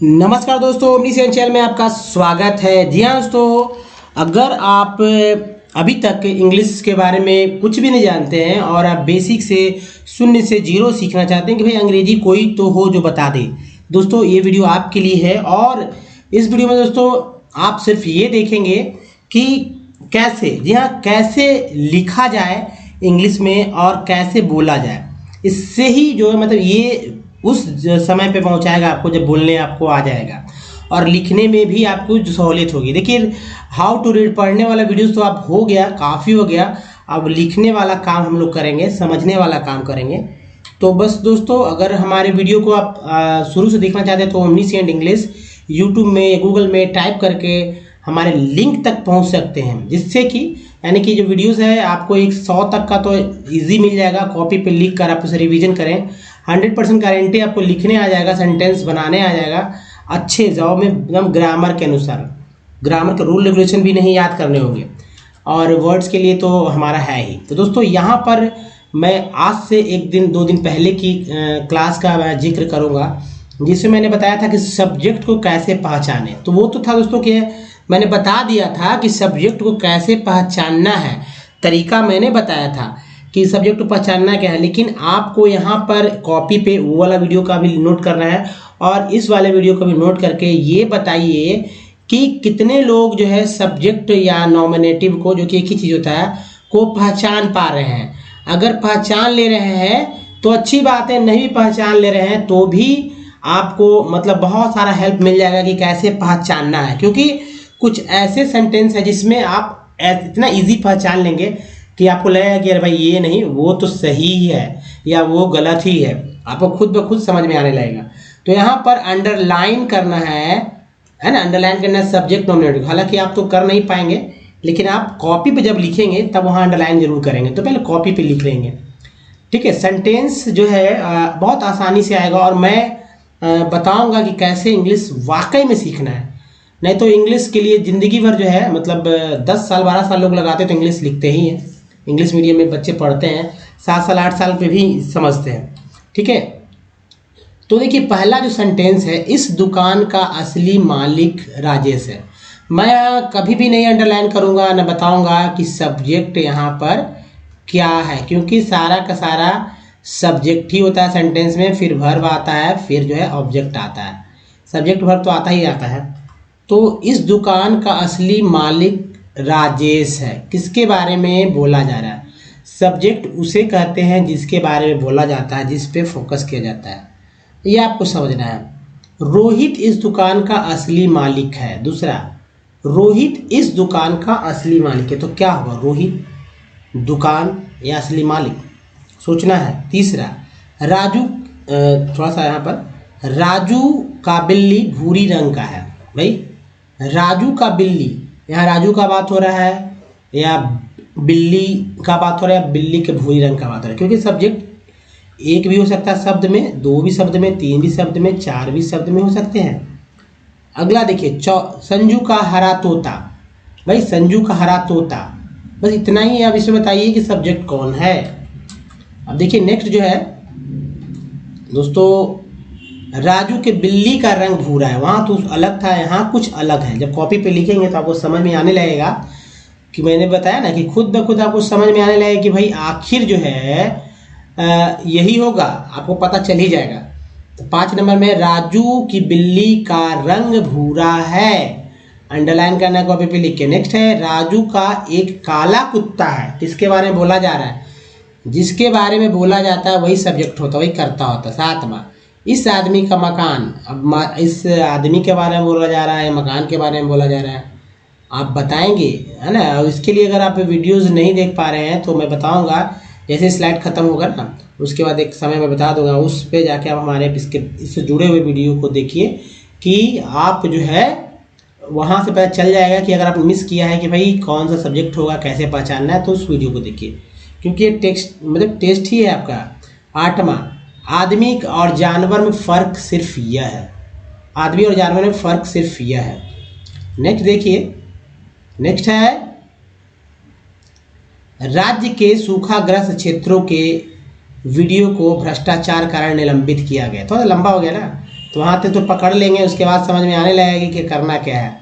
नमस्कार दोस्तों, omniscient channel में आपका स्वागत है। जी हाँ दोस्तों, अगर आप अभी तक इंग्लिश के बारे में कुछ भी नहीं जानते हैं और आप बेसिक से शून्य से जीरो सीखना चाहते हैं कि भाई अंग्रेजी कोई तो हो जो बता दे, दोस्तों ये वीडियो आपके लिए है। और इस वीडियो में दोस्तों आप सिर्फ ये देखेंगे कि कैसे, जी हाँ, कैसे लिखा जाए इंग्लिश में और कैसे बोला जाए। इससे ही जो है मतलब ये उस समय पे पहुंचाएगा आपको जब बोलने आपको आ जाएगा और लिखने में भी आपको जो सहूलियत होगी। देखिए, हाउ टू रीड पढ़ने वाला वीडियोस तो आप हो गया, काफ़ी हो गया। अब लिखने वाला काम हम लोग करेंगे, समझने वाला काम करेंगे। तो बस दोस्तों, अगर हमारे वीडियो को आप शुरू से देखना चाहते हैं तो ओमनीसेंट इंग्लिश यूट्यूब में, गूगल में टाइप करके हमारे लिंक तक पहुंच सकते हैं, जिससे कि यानी कि जो वीडियोस है आपको 100 तक का तो इजी मिल जाएगा। कॉपी पे लिख कर आप उसे रिवीजन करें, 100% गारंटी आपको लिखने आ जाएगा, सेंटेंस बनाने आ जाएगा अच्छे जवाब में, एकदम ग्रामर के अनुसार। ग्रामर के रूल रेगुलेशन भी नहीं याद करने होंगे और वर्ड्स के लिए तो हमारा है ही। तो दोस्तों यहाँ पर मैं आज से एक दिन 2 दिन पहले की क्लास का मैं जिक्र करूँगा, जिसमें मैंने बताया था कि सब्जेक्ट को कैसे पहचाने। तो वो तो था दोस्तों कि मैंने बता दिया था कि सब्जेक्ट को कैसे पहचानना है, तरीका मैंने बताया था कि सब्जेक्ट को पहचानना क्या है। लेकिन आपको यहाँ पर कॉपी पे वो वाला वीडियो का भी नोट करना है और इस वाले वीडियो को भी नोट करके ये बताइए कि कितने लोग जो है सब्जेक्ट या नॉमिनेटिव को, जो कि एक ही चीज़ होता है, को पहचान पा रहे हैं। अगर पहचान ले रहे हैं तो अच्छी बात है, नहीं भी पहचान ले रहे हैं तो भी आपको मतलब बहुत सारा हेल्प मिल जाएगा कि कैसे पहचानना है। क्योंकि कुछ ऐसे सेंटेंस है जिसमें आप इतना इजी पहचान लेंगे कि आपको लगेगा कि अरे भाई ये नहीं, वो तो सही ही है या वो गलत ही है, आपको खुद ब खुद समझ में आने लगेगा। तो यहाँ पर अंडरलाइन करना है ना, अंडरलाइन करना है सब्जेक्ट नॉमिनेटिव। हालांकि आप तो कर नहीं पाएंगे, लेकिन आप कॉपी पे जब लिखेंगे तब वहाँ अंडरलाइन जरूर करेंगे। तो पहले कॉपी पे लिख लेंगे, ठीक है। सेंटेंस जो है बहुत आसानी से आएगा और मैं बताऊँगा कि कैसे इंग्लिश वाकई में सीखना है। नहीं तो इंग्लिश के लिए ज़िंदगी भर जो है मतलब 10 साल 12 साल लोग लगाते तो इंग्लिश लिखते ही हैं। इंग्लिश मीडियम में बच्चे पढ़ते हैं, 7 साल 8 साल पे भी समझते हैं, ठीक है। तो देखिए, पहला जो सेंटेंस है, इस दुकान का असली मालिक राजेश है। मैं कभी भी नहीं अंडरलाइन करूँगा, न बताऊँगा कि सब्जेक्ट यहाँ पर क्या है, क्योंकि सारा का सारा सब्जेक्ट ही होता है सेंटेंस में, फिर वर्ब आता है, फिर जो है ऑब्जेक्ट आता है। सब्जेक्ट वर्ब तो आता ही आता है। तो इस दुकान का असली मालिक राजेश है। किसके बारे में बोला जा रहा है? सब्जेक्ट उसे कहते हैं जिसके बारे में बोला जाता है, जिस पे फोकस किया जाता है, ये आपको समझना है। रोहित इस दुकान का असली मालिक है। दूसरा, रोहित इस दुकान का असली मालिक है। तो क्या होगा? रोहित, दुकान या असली मालिक, सोचना है। तीसरा, राजू, थोड़ा सा यहाँ पर, राजू का बिल्ली भूरी रंग का है। भाई राजू का बिल्ली, यहाँ राजू का बात हो रहा है या बिल्ली का बात हो रहा है, या बिल्ली के भूरी रंग का बात हो रहा है? क्योंकि सब्जेक्ट एक भी हो सकता है शब्द में, 2 भी शब्द में, 3 भी शब्द में, 4 भी शब्द में हो सकते हैं। अगला देखिए, संजू का हरा तोता। भाई संजू का हरा तोता, बस इतना ही। अब इसमें बताइए कि सब्जेक्ट कौन है। अब देखिए नेक्स्ट जो है दोस्तों, राजू के बिल्ली का रंग भूरा है। वहाँ तो अलग था, यहाँ कुछ अलग है। जब कॉपी पे लिखेंगे तो आपको समझ में आने लगेगा कि मैंने बताया ना कि खुद ब खुद आपको समझ में आने लगेगा कि भाई आखिर जो है यही होगा, आपको पता चल ही जाएगा। तो 5 नंबर में, राजू की बिल्ली का रंग भूरा है। अंडरलाइन करना है कॉपी पे लिख के। नेक्स्ट है, राजू का एक काला कुत्ता है। किसके बारे में बोला जा रहा है? जिसके बारे में बोला जाता है वही सब्जेक्ट होता है, वही करता होता है। 7वां, इस आदमी का मकान। अब इस आदमी के बारे में बोला जा रहा है, मकान के बारे में बोला जा रहा है, आप बताएंगे, है ना। और इसके लिए अगर आप वीडियोस नहीं देख पा रहे हैं तो मैं बताऊंगा, जैसे स्लाइड खत्म होगा ना उसके बाद एक समय मैं बता दूंगा, उस पे जाके आप हमारे इससे जुड़े हुए वीडियो को देखिए कि आप जो है वहाँ से पता चल जाएगा कि अगर आप मिस किया है कि भाई कौन सा सब्जेक्ट होगा, कैसे पहचानना है, तो उस वीडियो को देखिए, क्योंकि ये टेक्स्ट मतलब टेस्ट ही है आपका। 8वां, आदमी और जानवर में फ़र्क सिर्फ यह है। आदमी और जानवर में फ़र्क सिर्फ यह है। नेक्स्ट देखिए, नेक्स्ट है, राज्य के सूखाग्रस्त क्षेत्रों के वीडियो को भ्रष्टाचार कारण निलंबित किया गया। थोड़ा लंबा हो गया ना, तो वहाँ तक तो पकड़ लेंगे, उसके बाद समझ में आने लगेगा कि करना क्या है,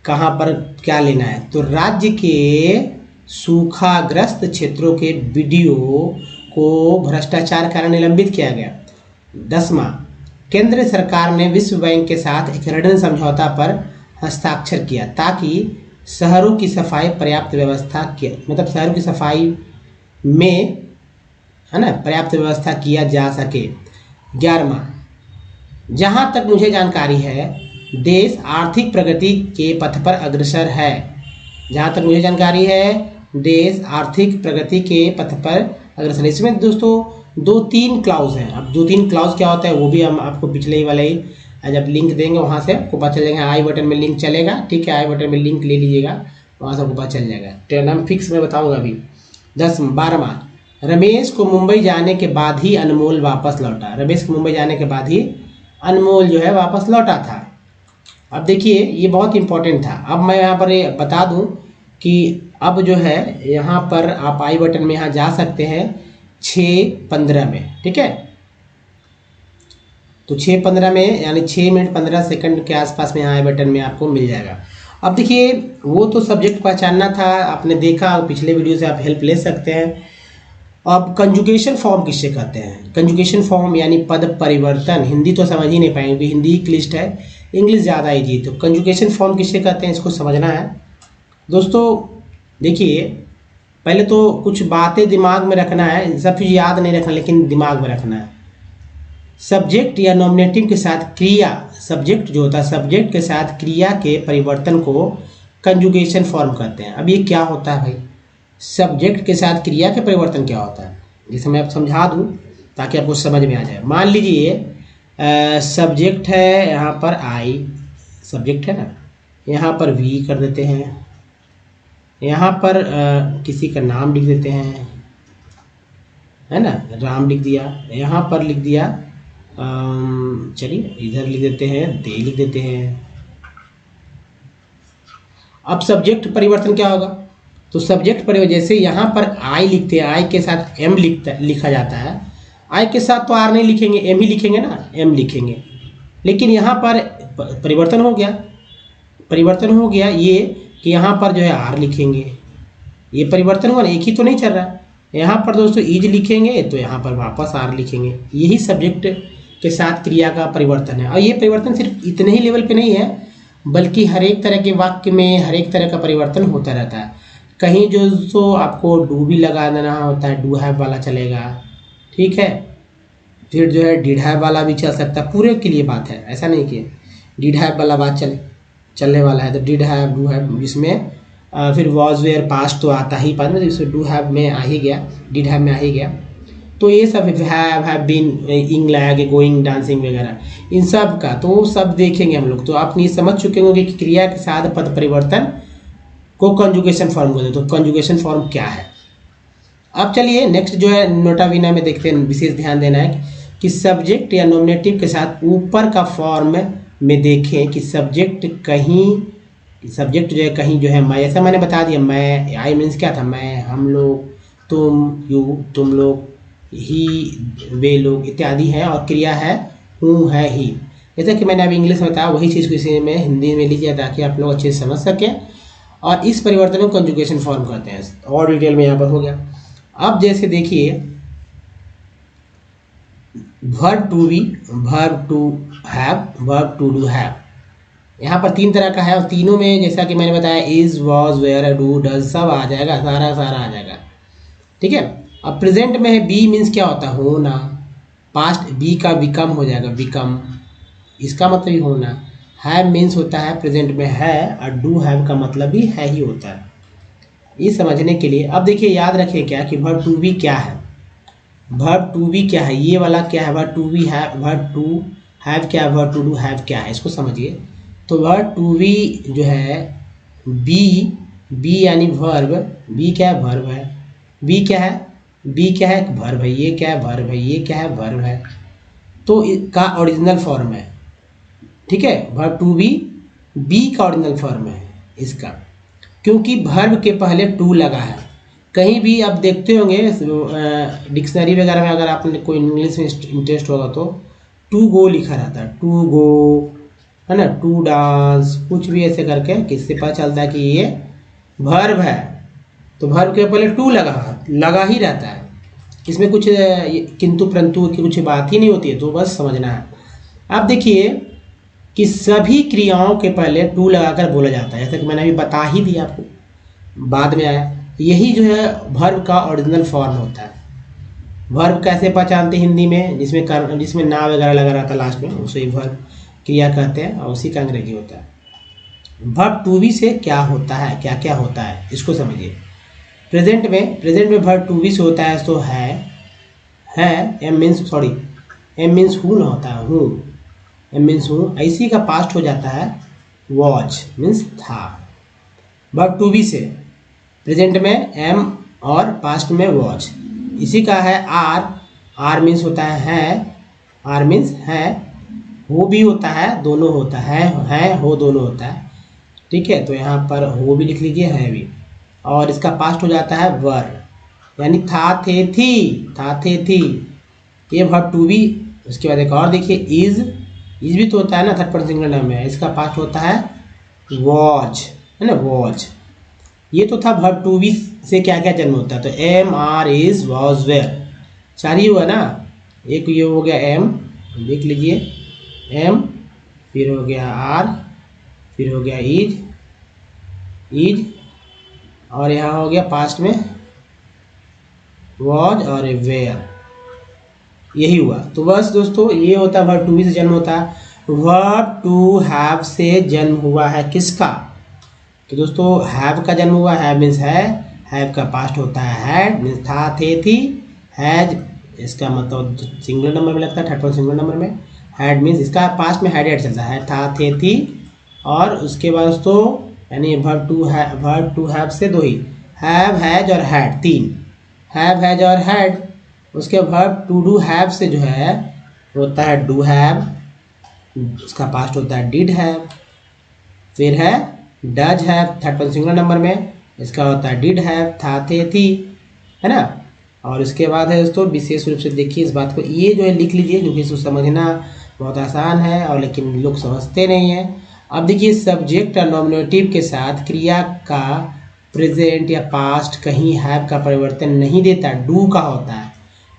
कहाँ पर क्या लेना है। तो राज्य के सूखाग्रस्त क्षेत्रों के बीडीओ को भ्रष्टाचार कारण निलंबित किया गया। 10वां, केंद्र सरकार ने विश्व बैंक के साथ एक ऋण समझौता पर हस्ताक्षर किया ताकि शहरों की सफाई पर्याप्त व्यवस्था किया, मतलब शहरों की सफाई में, है ना, पर्याप्त व्यवस्था किया जा सके। 11वां, जहाँ तक मुझे जानकारी है देश आर्थिक प्रगति के पथ पर अग्रसर है। जहाँ तक मुझे जानकारी है देश आर्थिक प्रगति के पथ पर अग्रसर है। इसमें दोस्तों 2-3 क्लाउज हैं। अब 2-3 क्लाउज क्या होता है वो भी हम आपको पिछले ही वाले ही जब लिंक देंगे वहाँ से आपको पता चल जाएगा। आई बटन में लिंक चलेगा, ठीक है, आई बटन में लिंक ले लीजिएगा, वहाँ से आपको पता चल जाएगा। टर्म फिक्स में बताऊँगा अभी। 12वां, रमेश को मुंबई जाने के बाद ही अनमोल वापस लौटा। रमेश को मुंबई जाने के बाद ही अनमोल जो है वापस लौटा था। अब देखिए ये बहुत इंपॉर्टेंट था। अब मैं यहाँ पर ये बता दूं कि अब जो है यहाँ पर आप आई बटन में यहाँ जा सकते हैं 6:15 में, ठीक है। तो 6:15 में यानी 6 मिनट 15 सेकंड के आसपास में यहाँ आई बटन में आपको मिल जाएगा। अब देखिए वो तो सब्जेक्ट पहचानना था, आपने देखा, पिछले वीडियो से आप हेल्प ले सकते हैं। अब कंजुगेशन फॉर्म किससे कहते हैं? कंजुगेशन फॉर्म यानी पद परिवर्तन। हिंदी तो समझ ही नहीं पाएंगे, हिंदी की लिस्ट है, इंग्लिश ज़्यादा ईजी। तो कंजुगेशन फॉर्म किससे कहते हैं इसको समझना है दोस्तों। देखिए पहले तो कुछ बातें दिमाग में रखना है, सब चीज़ याद नहीं रखना लेकिन दिमाग में रखना है। सब्जेक्ट या नॉमिनेटिव के साथ क्रिया, सब्जेक्ट जो होता है सब्जेक्ट के साथ क्रिया के परिवर्तन को कंजुगेशन फॉर्म कहते हैं। अब ये क्या होता है भाई, सब्जेक्ट के साथ क्रिया के परिवर्तन क्या होता है, जिसे मैं आपको समझा दूं ताकि आपको समझ में आ जाए। मान लीजिए सब्जेक्ट है यहाँ पर आई, सब्जेक्ट है ना, यहाँ पर वी कर देते हैं, यहाँ पर किसी का नाम लिख देते हैं, है ना, राम लिख दिया, यहाँ पर लिख दिया, चलिए इधर लिख देते हैं, दे लिख देते हैं। अब सब्जेक्ट परिवर्तन क्या होगा, तो सब्जेक्ट परिवर्तन जैसे यहाँ पर आई लिखते हैं, आई के साथ एम लिखा जाता है, आई के साथ तो आर नहीं लिखेंगे, एम ही लिखेंगे ना, एम लिखेंगे। लेकिन यहाँ पर परिवर्तन हो गया, परिवर्तन हो गया ये कि यहाँ पर जो है आर लिखेंगे, ये परिवर्तन हुआ ना, एक ही तो नहीं चल रहा। यहाँ पर दोस्तों इज लिखेंगे तो यहाँ पर वापस आर लिखेंगे। यही सब्जेक्ट के साथ क्रिया का परिवर्तन है। और ये परिवर्तन सिर्फ इतने ही लेवल पे नहीं है बल्कि हर एक तरह के वाक्य में हर एक तरह का परिवर्तन होता रहता है। कहीं जो तो आपको डू भी लगा देना होता है, डू हैव वाला चलेगा, ठीक है। फिर जो है डिड हैव वाला भी चल सकता है, पूरे के लिए बात है, ऐसा नहीं कि डिड हैव वाला बात चलने वाला है। तो डिड हैव, डू हैव, जिसमें फिर वॉज वेयर पास्ट तो आता ही बाद में, तो इसमें डू हैव में आ ही गया, डिड हैव में आ ही गया। तो ये सब हैव बीन, इंग लैग, गोइंग, डांसिंग वगैरह, इन सब का तो सब देखेंगे हम लोग। तो आप ये समझ चुके होंगे कि क्रिया के साथ पद परिवर्तन को कंजुगेशन फॉर्म बोलते हैं। तो कंजुगेशन फॉर्म क्या है। अब चलिए नेक्स्ट जो है नोटा वीना में देखते हैं, विशेष ध्यान देना है कि सब्जेक्ट या नॉमिनेटिव के साथ ऊपर का फॉर्म में देखें कि सब्जेक्ट कहीं, सब्जेक्ट जो है कहीं जो है मैं, ऐसा मैंने बता दिया, मैं, आई मीन्स क्या था, मैं, हम लोग, तुम, यू, तुम लोग, ही, वे लोग इत्यादि है, और क्रिया है हूँ, है, ही। जैसा कि मैंने अभी इंग्लिश में बताया वही चीज़ को इसी में हिंदी में लीजिए ताकि आप लोग अच्छे से समझ सकें। और इस परिवर्तन को कंजुगेशन फॉर्म करते हैं, और डिटेल में यहाँ पर हो गया। अब जैसे देखिए verb to be, verb to have, verb to do have, यहाँ पर 3 तरह का है और तीनों में जैसा कि मैंने बताया is, was, were, do, does सब आ जाएगा, सारा आ जाएगा, ठीक है। अब प्रेजेंट में है बी मीन्स क्या होता है, होना। पास्ट बी का बिकम हो जाएगा, बिकम, इसका मतलब ही होना। हैव मीन्स होता है प्रेजेंट में है, और डू हैव का मतलब भी है ही होता है। ये समझने के लिए अब देखिए याद रखिए क्या कि वर्ब टू बी क्या है, वर्ब टू बी क्या है, ये वाला क्या है, वर्ब टू बी है, वर्ब टू हैव क्या है, वर्ब टू डू हैव क्या है, इसको समझिए। तो वर्ब टू बी जो है बी यानी वर्ब, बी क्या है, वर्ब है, बी क्या है, बी क्या है, वर्ब है, ये क्या है, वर्ब है, ये क्या है, वर्ब है। तो इसका ओरिजिनल फॉर्म है, ठीक है, वर्ब टू बी का ओरिजिनल फॉर्म है इसका, क्योंकि वर्ब के पहले टू लगा है। कहीं भी आप देखते होंगे डिक्शनरी वगैरह में, अगर आपने कोई इंग्लिश में इंटरेस्ट होगा टू गो लिखा रहता है, टू गो, है ना, टू डांस, कुछ भी ऐसे करके किससे पता चलता है कि ये वर्ब है। तो वर्ब के पहले टू लगा ही रहता है, इसमें कुछ किंतु परंतु की कुछ बात ही नहीं होती है, तो बस समझना है। अब देखिए कि सभी क्रियाओं के पहले टू लगाकर बोला जाता है, जैसा कि मैंने अभी बता ही दिया आपको, बाद में आया। यही जो है वर्ब का ओरिजिनल फॉर्म होता है। वर्ब कैसे पहचानते हैं हिंदी में, जिसमें ना वगैरह लगा रहता है लास्ट में, उसे वर्ब क्रिया कहते हैं, और उसी का अंग्रेजी होता है। वर्ब टू बी से क्या होता है, क्या क्या होता है, इसको समझिए। प्रेजेंट में वर्ब टू बी से होता है तो है, एम मीन्स हु ना होता है, हु, एम मीन्स हु। इसी का पास्ट हो जाता है वॉच, मीन्स था। वर्ब टू बी से प्रेजेंट में एम और पास्ट में वॉच। इसी का है आर मीन्स होता है, आर मीन्स है। हो भी होता है, दोनों होता है हो दोनों होता है, ठीक है। तो यहाँ पर हो भी लिख लीजिए, है भी। और इसका पास्ट हो जाता है वर, यानी था थे थी, ये वर्ब टू बी। उसके बाद एक और देखिए, इज भी तो होता है ना, थर्ड पर्सन सिंगुलर नाम में, इसका पास्ट होता है वॉच, है ना, वॉच। ये तो था वर्ब टू बी से क्या क्या जन्म होता है। तो am, are, is, was, were, चार ही हुआ ना। एक ये हो गया एम, देख लीजिए, एम, फिर हो गया आर, फिर हो गया इज, और यहाँ हो गया पास्ट में वॉज और वेयर, यही हुआ। तो बस दोस्तों, ये होता है वर्ब टू बी से जन्म होता है। वर्ब टू हैव से जन्म हुआ है किसका? तो दोस्तों हैव का जन्म हुआ, हैव मीन्स है, हैव का पास्ट होता है हैड, मीन्स था थे थी। हैज इसका मतलब सिंगुलर नंबर में लगता है, थर्ड पर्सन सिंगुलर नंबर में। हैड मीन्स इसका पास्ट में हैड चलता है, था थे थी। और उसके बाद दोस्तों यानी वर्ब टू हैव से दो ही, हैव, हैज और हैड, तीन, हैव, हैज और हैड। उसके वर्ब टू डू हैव से जो है होता है डू हैव, उसका पास्ट होता है डिड हैव। फिर है does have, third person singular number में, इसका होता है डिड हैव, था थे थी, है ना। और उसके बाद है दोस्तों विशेष रूप से देखिए इस बात को, ये जो है लिख लीजिए, क्योंकि इसको समझना बहुत आसान है और लेकिन लोग समझते नहीं हैं। अब देखिए सब्जेक्ट और नॉमिनेटिव के साथ क्रिया का प्रेजेंट या पास्ट कहीं हैव का परिवर्तन नहीं देता, डू का होता है,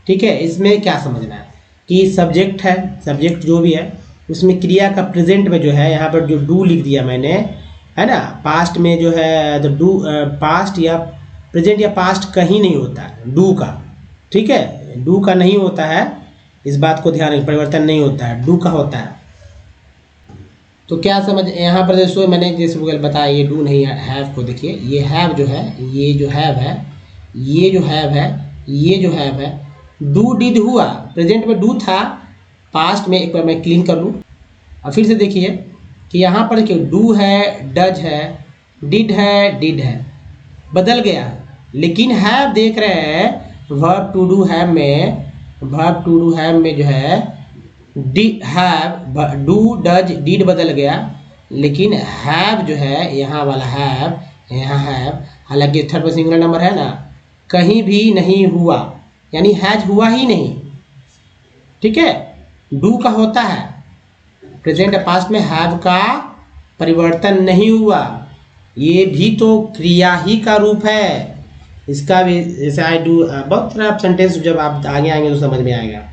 ठीक है। इसमें क्या समझना है कि सब्जेक्ट है, सब्जेक्ट जो भी है उसमें क्रिया का प्रेजेंट में जो है यहाँ पर जो डू लिख दिया मैंने, है ना। पास्ट में जो है तो डू, पास्ट या प्रेजेंट या पास्ट कहीं नहीं होता है डू का, ठीक है, डू का नहीं होता है, इस बात को ध्यान रखें, परिवर्तन नहीं होता है, डू का होता है। तो क्या समझ यहाँ पर दोस्तों मैंने जैसे बताया, ये डू नहीं है, हैव को देखिए, ये हैव जो है, ये जो हैव है, ये जो हैव है, ये जो हैव है। डू डिड हुआ, प्रेजेंट में डू था, पास्ट में एक बार मैं क्लीन कर लूँ। अब फिर से देखिए कि यहाँ पर देखिए डू है, डज है, डिड है, बदल गया। लेकिन हैव देख रहे हैं वर्ब टू डू हैव में, वर्ब टू डू हैव में जो है हैव, डू डज डिड बदल गया, लेकिन हैव जो है यहाँ वाला हैव, यहाँ हैव, हालांकि थर्ड पर्सन सिंगुलर नंबर है ना, कहीं भी नहीं हुआ, यानी हैज हुआ ही नहीं, ठीक है। डू का होता है, प्रेजेंट पास्ट में हैव का परिवर्तन नहीं हुआ, ये भी तो क्रिया ही का रूप है। इसका भी जैसे आई डू, बहुत सारा सेंटेंस जब आप आगे आएंगे तो समझ में आएगा।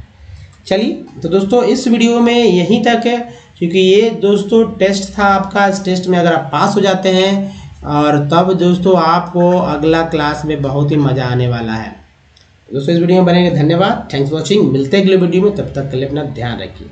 चलिए तो दोस्तों इस वीडियो में यहीं तक है, क्योंकि ये दोस्तों टेस्ट था आपका। इस टेस्ट में अगर आप पास हो जाते हैं और तब दोस्तों आपको अगला क्लास में बहुत ही मज़ा आने वाला है। दोस्तों इस वीडियो में बनेंगे, धन्यवाद, थैंक्स फॉर वॉचिंग। मिलते हैं अगले वीडियो में, तब तक के लिए अपना ध्यान रखिए।